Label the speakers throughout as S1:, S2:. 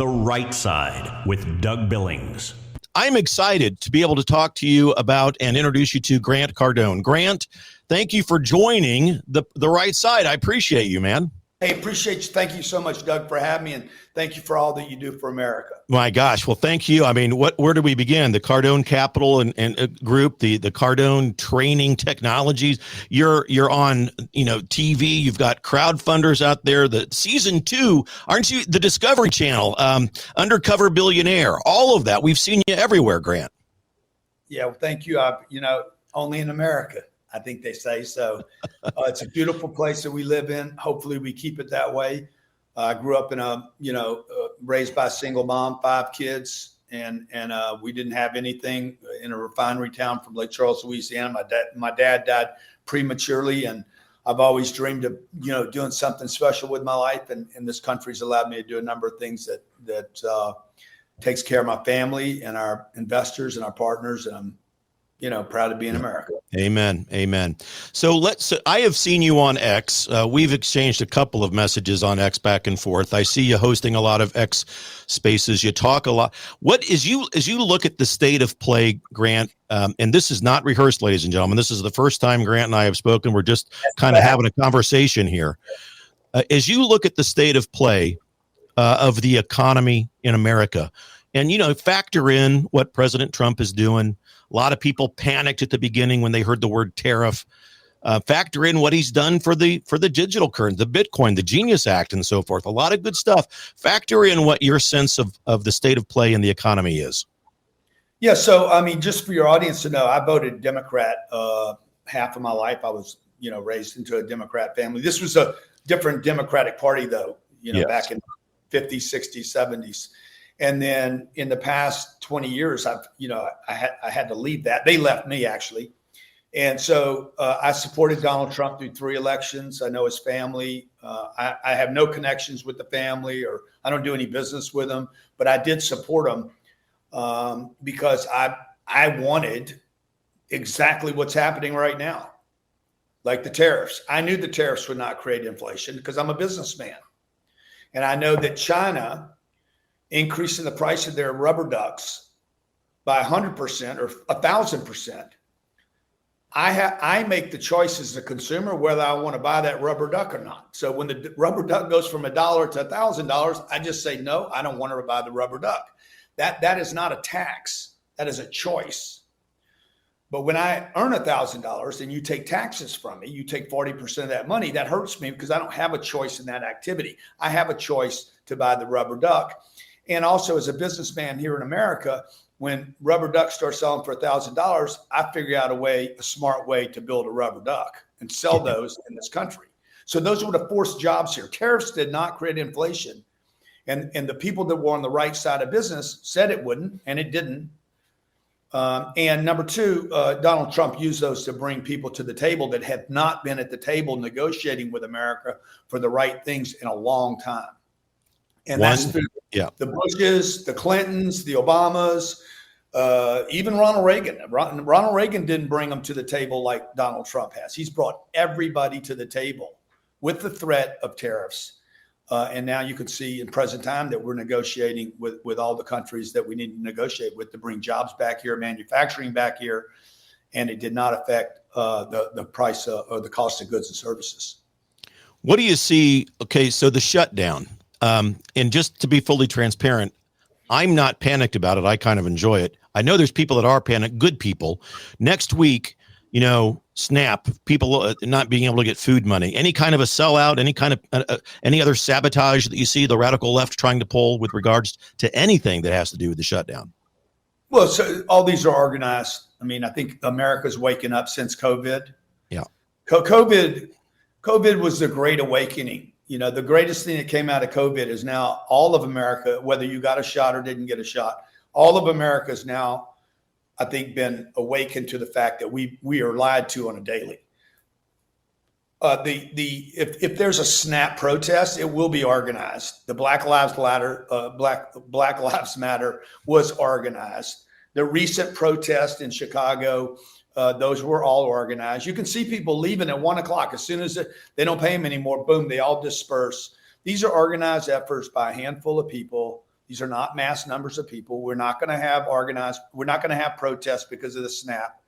S1: The Right Side with Doug Billings.
S2: I'm excited to be able to talk to you about and introduce you to Grant Cardone. Grant, thank you for joining the Right Side. I appreciate you, man.
S3: Hey, appreciate you. Thank you so much, Doug, for having me, and thank you for all that you do for America.
S2: My gosh. Well, thank you. I mean, where do we begin? The Cardone Capital and group, the Cardone Training Technologies. You're on, TV. You've got crowdfunders out there. The season 2, aren't you? The Discovery Channel, Undercover Billionaire, all of that. We've seen you everywhere, Grant.
S3: Yeah, well, thank you. Only in America, I think they say so. It's a beautiful place that we live in. Hopefully we keep it that way. I grew up in raised by a single mom, 5 kids, and we didn't have anything in a refinery town from Lake Charles, Louisiana. My dad died prematurely, and I've always dreamed of, doing something special with my life. And this country's allowed me to do a number of things that takes care of my family and our investors and our partners. And I'm, proud to be in America.
S2: Amen. Amen. So I have seen you on X. We've exchanged a couple of messages on X back and forth. I see you hosting a lot of X spaces. You talk a lot. As you look at the state of play, Grant, and this is not rehearsed, ladies and gentlemen, this is the first time Grant and I have spoken. We're just kind of having a conversation here. As you look at the state of play of the economy in America, and, factor in what President Trump is doing. A lot of people panicked at the beginning when they heard the word tariff. Factor in what he's done for the digital currency, the Bitcoin, the Genius Act, and so forth. A lot of good stuff. Factor in what your sense of the state of play in the economy is.
S3: Yeah. So, just for your audience to know, I voted Democrat half of my life. I was, raised into a Democrat family. This was a different Democratic Party, though, yes. Back in the 50s, 60s, 70s. And then in the past 20 years, I had to leave that. They left me, actually. And so I supported Donald Trump through 3 elections. I know his family. I have no connections with the family, or I don't do any business with them, but I did support him because I wanted exactly what's happening right now, like the tariffs. I knew the tariffs would not create inflation because I'm a businessman. And I know that China increasing the price of their rubber ducks by 100% or 1,000%. I make the choice as a consumer whether I want to buy that rubber duck or not. So when the rubber duck goes from $1 to $1,000, I just say, no, I don't want to buy the rubber duck. That is not a tax. That is a choice. But when I earn $1,000 and you take taxes from me, you take 40% of that money, that hurts me because I don't have a choice in that activity. I have a choice to buy the rubber duck. And also as a businessman here in America, when rubber ducks start selling for $1,000, I figure out a smart way to build a rubber duck and sell those in this country. So those would have forced jobs here. Tariffs did not create inflation. And the people that were on the right side of business said it wouldn't, and it didn't. And number 2, Donald Trump used those to bring people to the table that had not been at the table negotiating with America for the right things in a long time. And that's through the Bushes, the Clintons, the Obamas, even Ronald Reagan. Ronald Reagan didn't bring them to the table like Donald Trump has. He's brought everybody to the table with the threat of tariffs. And now you can see in present time that we're negotiating with all the countries that we need to negotiate with to bring jobs back here, manufacturing back here. And it did not affect the price or the cost of goods and services.
S2: What do you see? Okay, so the shutdown. And just to be fully transparent, I'm not panicked about it. I kind of enjoy it. I know there's people that are panicked, good people. Next week, SNAP, people not being able to get food money, any kind of a sellout, any other sabotage that you see the radical left trying to pull with regards to anything that has to do with the shutdown.
S3: Well, so all these are organized. I think America's waking up since COVID. Yeah. COVID was the great awakening. The greatest thing that came out of COVID is now all of America, whether you got a shot or didn't get a shot, all of America has now, I think, been awakened to the fact that we are lied to on a daily. If there's a SNAP protest, it will be organized. The Black Lives Matter was organized. The recent protest in Chicago, those were all organized. You can see people leaving at 1:00. As soon as they don't pay them anymore, boom, they all disperse. These are organized efforts by a handful of people. These are not mass numbers of people. We're not going to have organized. We're not going to have protests because of the snap.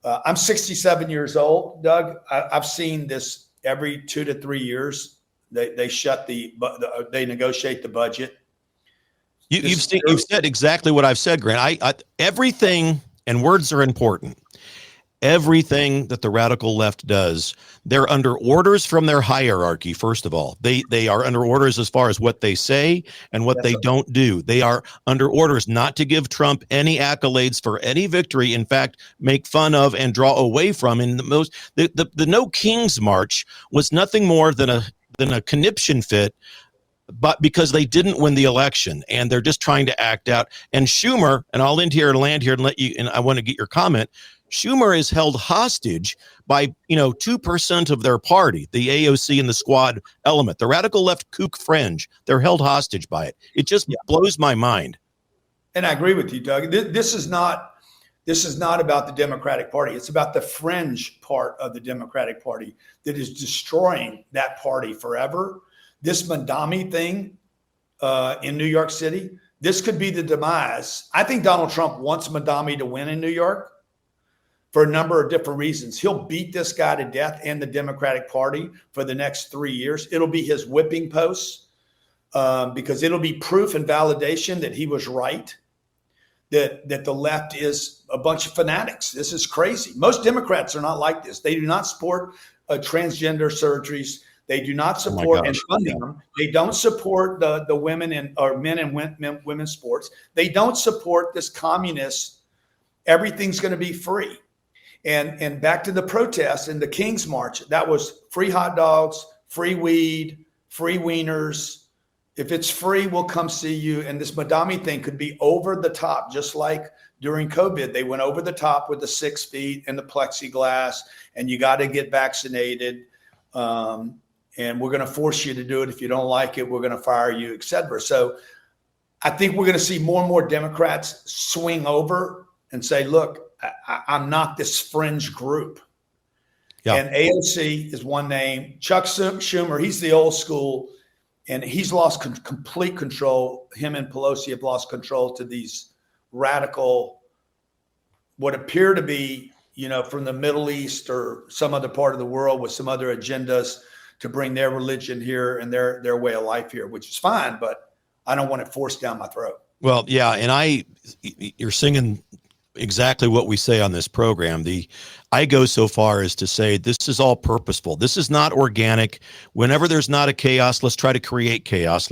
S3: I'm 67 years old, Doug. I've seen this every 2 to 3 years. They they negotiate the budget.
S2: You've said exactly what I've said, Grant. Everything, and words are important. Everything that the radical left does, they're under orders from their hierarchy. First of all, they are under orders as far as what they say and what they don't do. They are under orders not to give Trump any accolades for any victory. In fact, make fun of and draw away from. In the No Kings March was nothing more than a conniption fit, but because they didn't win the election and they're just trying to act out. And Schumer, and I'll land here and let you, and I want to get your comment. Schumer is held hostage by 2% of their party, the AOC and the squad element, the radical left kook fringe. They're held hostage by it. It just blows my mind.
S3: And I agree with you, Doug. This is not about the Democratic Party. It's about the fringe part of the Democratic Party that is destroying that party forever. This Madami thing in New York City, this could be the demise. I think Donald Trump wants Madami to win in New York for a number of different reasons. He'll beat this guy to death and the Democratic Party for the next 3 years. It'll be his whipping post because it'll be proof and validation that he was right, that the left is a bunch of fanatics. This is crazy. Most Democrats are not like this. They do not support transgender surgeries. They do not support and funding them. They don't support the women or men and women's sports. They don't support this communist. Everything's going to be free. And back to the protests and the King's March, that was free hot dogs, free weed, free wieners. If it's free, we'll come see you. And this Madami thing could be over the top, just like during COVID. They went over the top with the 6 feet and the plexiglass, and you got to get vaccinated. And we're going to force you to do it. If you don't like it, we're going to fire you, et cetera. So I think we're going to see more and more Democrats swing over and say, look, I'm not this fringe group. Yeah. And AOC is one name. Chuck Schumer, he's the old school, and he's lost complete control. Him and Pelosi have lost control to these radical, what appear to be, from the Middle East or some other part of the world with some other agendas to bring their religion here and their way of life here, which is fine, but I don't want it forced down my throat.
S2: Well, yeah, and you're singing exactly what we say on this program. I go so far as to say this is all purposeful. This is not organic. Whenever there's not a chaos, let's try to create chaos.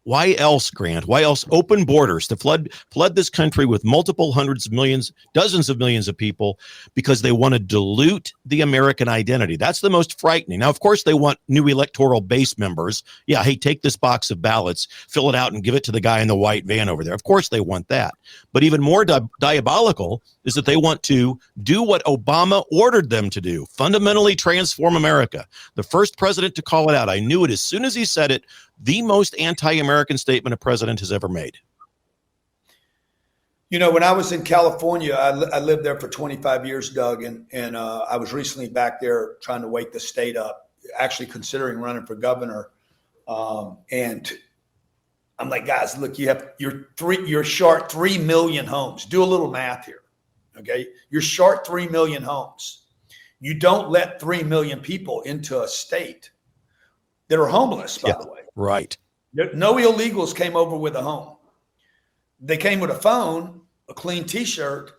S2: Why else, Grant? Why else open borders to flood this country with multiple hundreds of millions, dozens of millions of people, because they want to dilute the American identity? That's the most frightening. Now, of course, they want new electoral base members. Yeah, hey, take this box of ballots, fill it out, and give it to the guy in the white van over there. Of course, they want that. But even more diabolical is that they want to do what Obama ordered them to do, fundamentally transform America. The first president to call it out. I knew it as soon as he said it. The most anti-American statement a president has ever made.
S3: When I was in California, I lived there for 25 years, Doug, and I was recently back there trying to wake the state up, actually considering running for governor. And I'm like, guys, look, you're short 3 million homes. Do a little math here, okay? You're short 3 million homes. You don't let 3 million people into a state that are homeless, by the way.
S2: Right.
S3: No illegals came over with a home. They came with a phone, a clean T-shirt,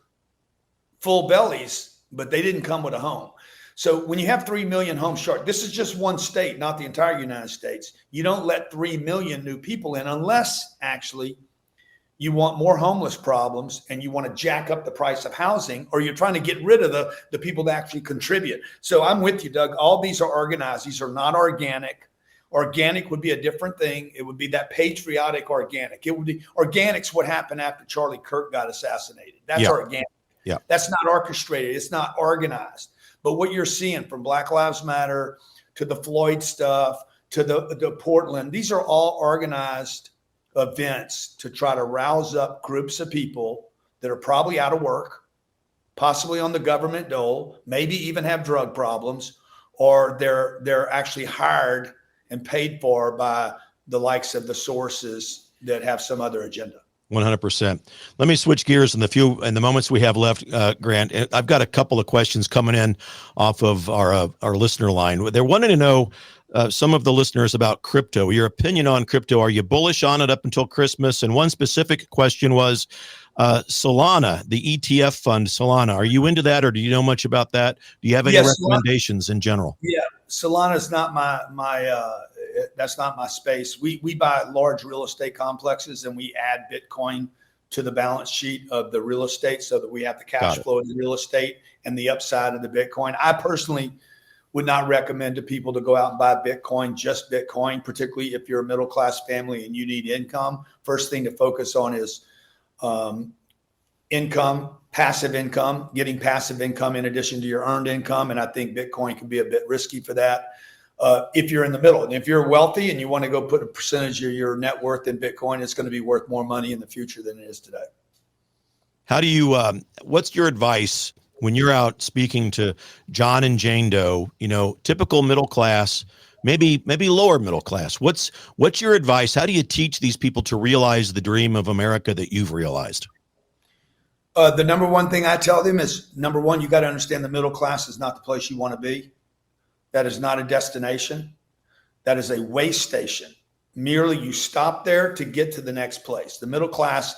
S3: full bellies, but they didn't come with a home. So when you have 3 million homes short, this is just one state, not the entire United States. You don't let 3 million new people in unless actually you want more homeless problems and you want to jack up the price of housing, or you're trying to get rid of the people that actually contribute. So I'm with you, Doug. All these are organized. These are not organic. Organic would be a different thing. It would be that patriotic organic. It would be organic's what happened after Charlie Kirk got assassinated. That's organic. Yeah. That's not orchestrated. It's not organized. But what you're seeing from Black Lives Matter to the Floyd stuff to the Portland, these are all organized events to try to rouse up groups of people that are probably out of work, possibly on the government dole, maybe even have drug problems, or they're actually hired and paid for by the likes of the sources that have some other agenda.
S2: 100%. Let me switch gears in the moments we have left, Grant. I've got a couple of questions coming in off of our listener line. They're wanting to know, some of the listeners, about crypto. Your opinion on crypto. Are you bullish on it up until Christmas? And one specific question was Solana, the ETF fund Solana. Are you into that, or do you know much about that? Do you have any recommendations in general?
S3: Yeah, Solana is not that's not my space. We buy large real estate complexes and we add Bitcoin to the balance sheet of the real estate so that we have the cash flow of the real estate and the upside of the Bitcoin. I personally would not recommend to people to go out and buy Bitcoin, just Bitcoin, particularly if you're a middle-class family and you need income. First thing to focus on is income, passive income, getting passive income in addition to your earned income. And I think Bitcoin can be a bit risky for that. If you're in the middle, and if you're wealthy and you want to go put a percentage of your net worth in Bitcoin, it's going to be worth more money in the future than it is today.
S2: How do you, what's your advice when you're out speaking to John and Jane Doe, typical middle class, maybe lower middle class? What's your advice? How do you teach these people to realize the dream of America that you've realized?
S3: The number one thing I tell them is, number one, you got to understand the middle class is not the place you want to be. That is not a destination. That is a way station. Merely you stop there to get to the next place. The middle class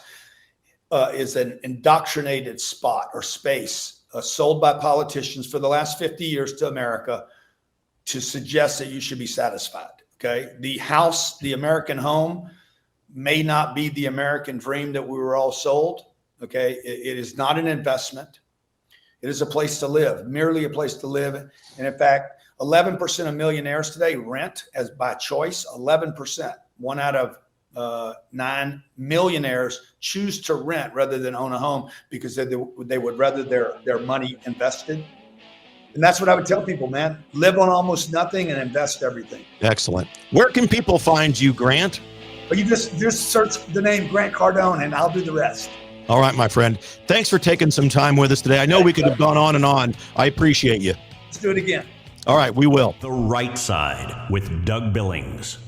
S3: is an indoctrinated spot or space sold by politicians for the last 50 years to America to suggest that you should be satisfied. Okay. The house, the American home, may not be the American dream that we were all sold. Okay. It is not an investment. It is a place to live, merely a place to live. And in fact, 11% of millionaires today rent as by choice. 11%, 1 out of 9 millionaires choose to rent rather than own a home because they would rather their money invested. And that's what I would tell people, man. Live on almost nothing and invest everything.
S2: Excellent. Where can people find you, Grant?
S3: Well, you just search the name Grant Cardone and I'll do the rest.
S2: All right, my friend. Thanks for taking some time with us today. I know we could have gone on and on. I appreciate you.
S3: Let's do it again.
S2: All right, we will.
S1: The Right Side with Doug Billings.